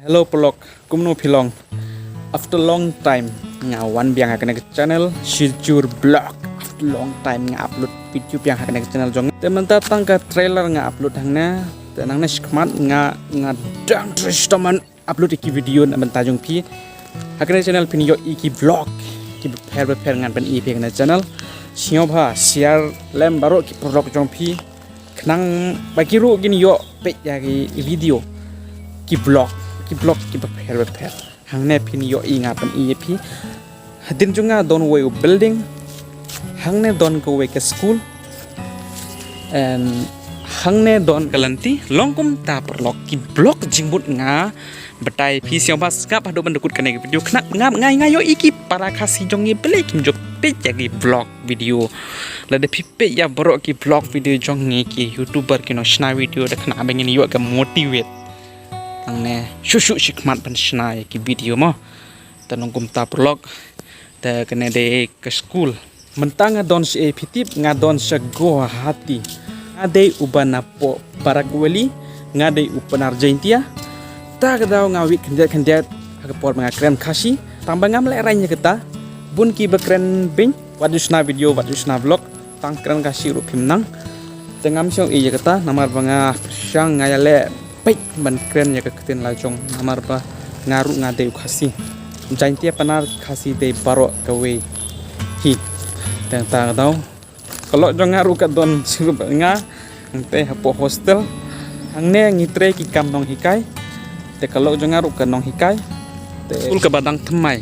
Hello pelok, kumno pilong. After long time, ngawan biang akan ke channel Shijur Blog. After long time upload video biang akan ke channel jong. Teman datang ke trailer upload hangna, tenangnya skmat ngadang terus teman upload iki video nak mentajung pi. Akan channel pini yo iki vlog. Ki prepare ngan pen EP akan channel. Siapa share lem baru ki vlog jong pi. Kenang bagi ru gini yo pe yagi video ki vlog. Ki blog ki prepare hang ne pin yo inga pen EP hadin junga don way building hang ne don go way ke school and hang ne don galanti longkum ta perlok ki blog jingbut nga betai pi siang pas ngap hadu mendukut kene video kena ngap ngai yo iki para kasi jongi beli kim jok pe jagi blog video lade pi pe ya borok ki blog video jongi ki youtuber kino shna video de kena bengin yo ke motivate angne shushu shikmat penshna ki video mo tanongkum ta prolog ta kene de ke school mentang don se pitip ngadon se go hati ade ubana po paragweli ngade upanar jaintia ta gadau ngawi kendat agapor mangakren khasi tambah ngam le ranya kita bun ki bekren bin wadusna video wadusna vlog tangkren khasi rupim nang tengam siong iya kata namar banga syang ngayale baik ban keren ya keketin lajong namar ba ngaru ngade khasi jaintia panar khasi de baro kawe hi tang ta daw kalau jong ngaru ka don sirup nga te hapo hostel angne ngitre ki kam nong hikai te kalau jong ngaru ka nong hikai te ul ka badang thmai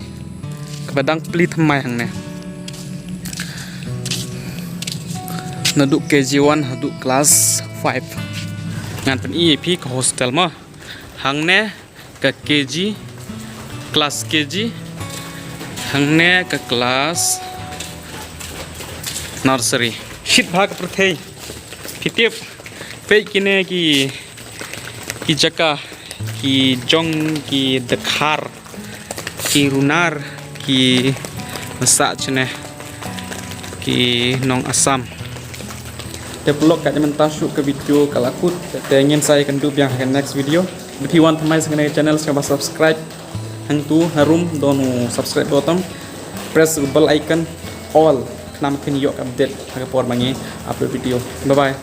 ka badang pli thmai hangne naduk KG1 haduk class 5 ngan pen EP ke hostel mah hangne ke KG kelas KG hangne ke kelas nursery shit bhag prathei kitip pe kine ki jaka ki jong ki dekhar ki runar ki masa chne ki nong asam develop kat jaman tasuk ke video kalakut te ingin saya kendu yang akan next video if you want to my channel coba subscribe hang tu harum donu subscribe button press bell icon all nam pin yo update agak por mangi upload video bye bye.